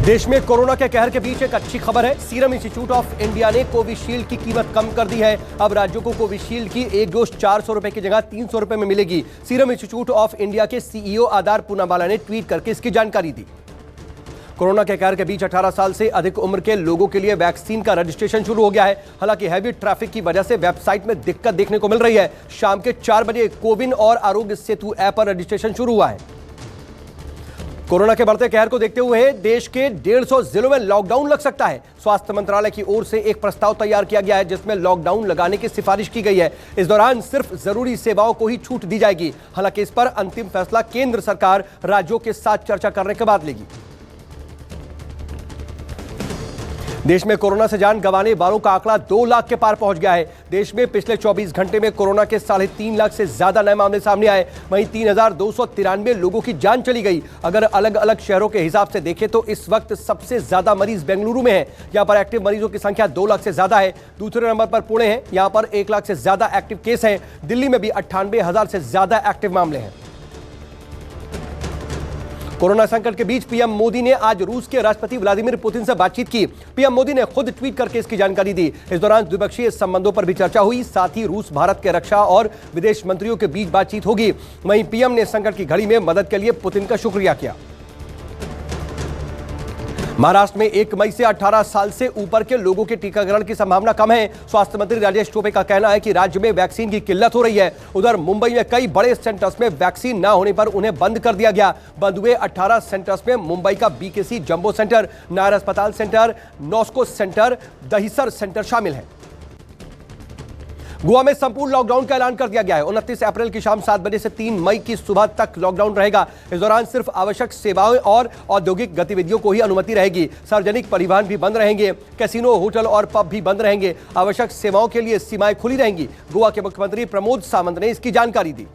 देश में कोरोना के कहर के बीच एक अच्छी खबर है। सीरम इंस्टीट्यूट ऑफ इंडिया ने कोविशील्ड की कीमत कम कर दी है। अब राज्यों को कोविशील्ड की एक डोज 400 रुपए की जगह 300 रुपए में मिलेगी। सीरम इंस्टीट्यूट ऑफ इंडिया के सीईओ आदार पूनावाला ने ट्वीट करके इसकी जानकारी दी। कोरोना के कहर के बीच 18 साल से अधिक उम्र के लोगों के लिए वैक्सीन का रजिस्ट्रेशन शुरू हो गया है। हालांकि हैवी ट्रैफिक की वजह से वेबसाइट में दिक्कत देखने को मिल रही है। शाम के 4 बजे कोविन और आरोग्य सेतु ऐप पर रजिस्ट्रेशन शुरू हुआ है। कोरोना के बढ़ते कहर को देखते हुए देश के 150 जिलों में लॉकडाउन लग सकता है। स्वास्थ्य मंत्रालय की ओर से एक प्रस्ताव तैयार किया गया है जिसमें लॉकडाउन लगाने की सिफारिश की गई है। इस दौरान सिर्फ जरूरी सेवाओं को ही छूट दी जाएगी। हालांकि इस पर अंतिम फैसला केंद्र सरकार राज्यों के साथ चर्चा करने के बाद लेगी। देश में कोरोना से जान गंवाने वालों का आंकड़ा 2 लाख के पार पहुंच गया है। देश में पिछले 24 घंटे में कोरोना के 3.5 लाख से ज्यादा नए मामले सामने आए। वहीं 3,293 लोगों की जान चली गई। अगर अलग अलग शहरों के हिसाब से देखें तो इस वक्त सबसे ज्यादा मरीज बेंगलुरु में है। यहां पर एक्टिव मरीजों की संख्या 2 लाख से ज्यादा है। दूसरे नंबर पर पुणे है, यहां पर 1 लाख से ज्यादा एक्टिव केस हैं। दिल्ली में भी 98,000 से ज्यादा एक्टिव मामले हैं। कोरोना संकट के बीच पीएम मोदी ने आज रूस के राष्ट्रपति व्लादिमीर पुतिन से बातचीत की। पीएम मोदी ने खुद ट्वीट करके इसकी जानकारी दी। इस दौरान द्विपक्षीय संबंधों पर भी चर्चा हुई। साथ ही रूस भारत के रक्षा और विदेश मंत्रियों के बीच बातचीत होगी। वहीं पीएम ने संकट की घड़ी में मदद के लिए पुतिन का शुक्रिया किया। महाराष्ट्र में 1 मई से 18 साल से ऊपर के लोगों के टीकाकरण की संभावना कम है। स्वास्थ्य मंत्री राजेश टोपे का कहना है कि राज्य में वैक्सीन की किल्लत हो रही है। उधर मुंबई में कई बड़े सेंटर्स में वैक्सीन न होने पर उन्हें बंद कर दिया गया। बंद हुए 18 सेंटर्स में मुंबई का बीकेसी जंबो सेंटर, नायर अस्पताल सेंटर, नॉस्को सेंटर, दहिसर सेंटर शामिल है। गोवा में संपूर्ण लॉकडाउन का ऐलान कर दिया गया है। 29 अप्रैल की शाम 7 बजे से 3 मई की सुबह तक लॉकडाउन रहेगा। इस दौरान सिर्फ आवश्यक सेवाएं और औद्योगिक गतिविधियों को ही अनुमति रहेगी। सार्वजनिक परिवहन भी बंद रहेंगे। कैसीनो, होटल और पब भी बंद रहेंगे। आवश्यक सेवाओं के लिए सीमाएं खुली रहेंगी। गोवा के मुख्यमंत्री प्रमोद सावंत ने इसकी जानकारी दी।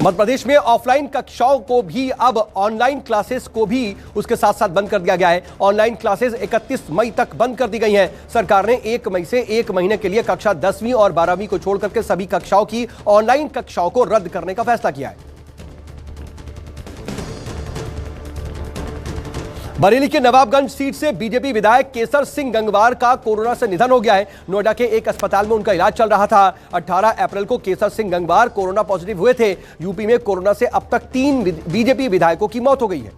मध्य प्रदेश में ऑफलाइन कक्षाओं को भी अब ऑनलाइन क्लासेस को भी उसके साथ साथ बंद कर दिया गया है। ऑनलाइन क्लासेस 31 मई तक बंद कर दी गई हैं। सरकार ने 1 मई से 1 महीने के लिए कक्षा 10वीं और 12वीं को छोड़कर के सभी कक्षाओं की ऑनलाइन कक्षाओं को रद्द करने का फैसला किया है। बरेली के नवाबगंज सीट से बीजेपी विधायक केसर सिंह गंगवार का कोरोना से निधन हो गया है। नोएडा के एक अस्पताल में उनका इलाज चल रहा था। 18 अप्रैल को केसर सिंह गंगवार कोरोना पॉजिटिव हुए थे। यूपी में कोरोना से अब तक 3 बीजेपी विधायकों की मौत हो गई है।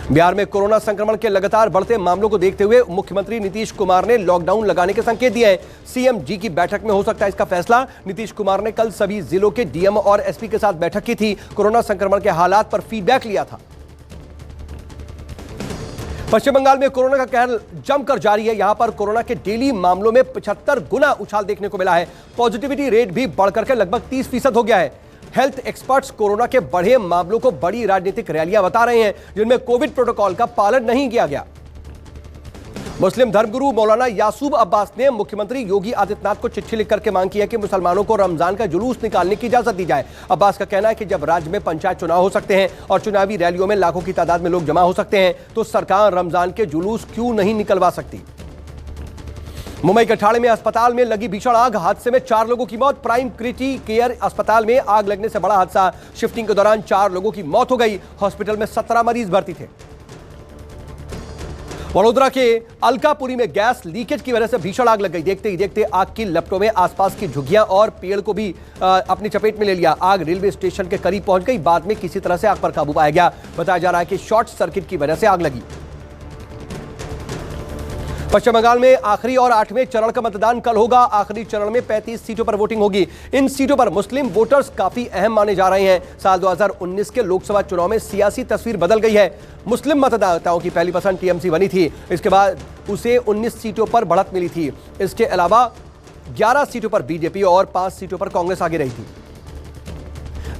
बिहार में कोरोना संक्रमण के लगातार बढ़ते मामलों को देखते हुए मुख्यमंत्री नीतीश कुमार ने लॉकडाउन लगाने के संकेत दिए हैं। सीएम जी की बैठक में हो सकता है इसका फैसला। नीतीश कुमार ने कल सभी जिलों के डीएम और एसपी के साथ बैठक की थी। कोरोना संक्रमण के हालात पर फीडबैक लिया था। पश्चिम बंगाल में कोरोना का कहर जमकर जारी है। यहां पर कोरोना के डेली मामलों में 75 गुना उछाल देखने को मिला है। पॉजिटिविटी रेट भी बढ़कर के लगभग 30% हो गया है। हेल्थ एक्सपर्ट्स कोरोना के बढ़े मामलों को बड़ी राजनीतिक रैलियां बता रहे हैं जिनमें कोविड प्रोटोकॉल का पालन नहीं किया गया। मुस्लिम धर्मगुरु मौलाना यासूब अब्बास ने मुख्यमंत्री योगी आदित्यनाथ को चिट्ठी लिखकर के मांग की है कि मुसलमानों को रमजान का जुलूस निकालने की इजाजत दी जाए। अब्बास का कहना है कि जब राज्य में पंचायत चुनाव हो सकते हैं और चुनावी रैलियों में लाखों की तादाद में लोग जमा हो सकते हैं तो सरकार रमजान के जुलूस क्यों नहीं निकलवा सकती। मुंबई के ठाणे में अस्पताल में लगी भीषण आग, हादसे में 4 लोगों की मौत। प्राइम क्रिटी केयर अस्पताल में आग लगने से बड़ा हादसा। शिफ्टिंग के दौरान 4 लोगों की मौत हो गई। हॉस्पिटल में 17 मरीज भर्ती थे। वडोदरा के अलकापुरी में गैस लीकेज की वजह से भीषण आग लग गई। देखते ही देखते आग की लपटों में आसपास की झुग्गियां और पेड़ को भी अपनी चपेट में ले लिया। आग रेलवे स्टेशन के करीब पहुंच गई। बाद में किसी तरह से आग पर काबू पाया गया। बताया जा रहा है कि शॉर्ट सर्किट की वजह से आग लगी। पश्चिम बंगाल में आखिरी और 8वें चरण का मतदान कल होगा। आखिरी चरण में 35 सीटों पर वोटिंग होगी। इन सीटों पर मुस्लिम वोटर्स काफी अहम माने जा रहे हैं। साल 2019 के लोकसभा चुनाव में सियासी तस्वीर बदल गई है। मुस्लिम मतदाताओं की पहली पसंद टीएमसी बनी थी। इसके बाद उसे 19 सीटों पर बढ़त मिली थी। इसके अलावा 11 सीटों पर बीजेपी और 5 सीटों पर कांग्रेस आगे रही थी।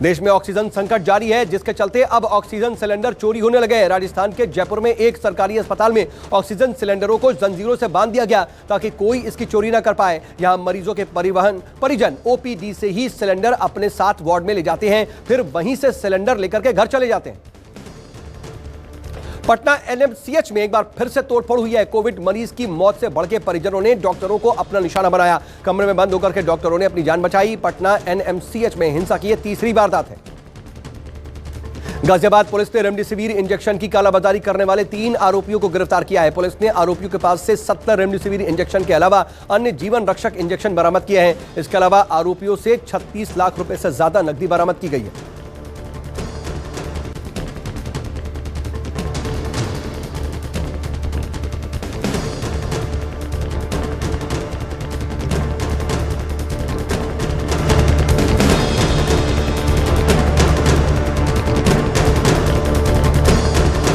देश में ऑक्सीजन संकट जारी है जिसके चलते अब ऑक्सीजन सिलेंडर चोरी होने लगे हैं। राजस्थान के जयपुर में एक सरकारी अस्पताल में ऑक्सीजन सिलेंडरों को जंजीरों से बांध दिया गया ताकि कोई इसकी चोरी न कर पाए। यहां मरीजों के परिजन ओपीडी से ही सिलेंडर अपने साथ वार्ड में ले जाते हैं, फिर वहीं से सिलेंडर लेकर के घर चले जाते हैं। पटना एनएमसीएच में एक बार फिर से तोड़फोड़ हुई है। कोविड मरीज की मौत से भड़के परिजनों ने डॉक्टरों को अपना निशाना बनाया। कमरे में बंद होकर के डॉक्टरों ने अपनी जान बचाई। पटना एनएमसीएच में हिंसा की यह तीसरी वारदात है। गाजियाबाद पुलिस ने रेमडेसिविर इंजेक्शन की कालाबाजारी करने वाले 3 आरोपियों को गिरफ्तार किया है। पुलिस ने आरोपियों के पास से 70 रेमडेसिविर इंजेक्शन के अलावा अन्य जीवन रक्षक इंजेक्शन बरामद किए हैं। इसके अलावा आरोपियों से 36 लाख रुपए से ज्यादा नकदी बरामद की गई है।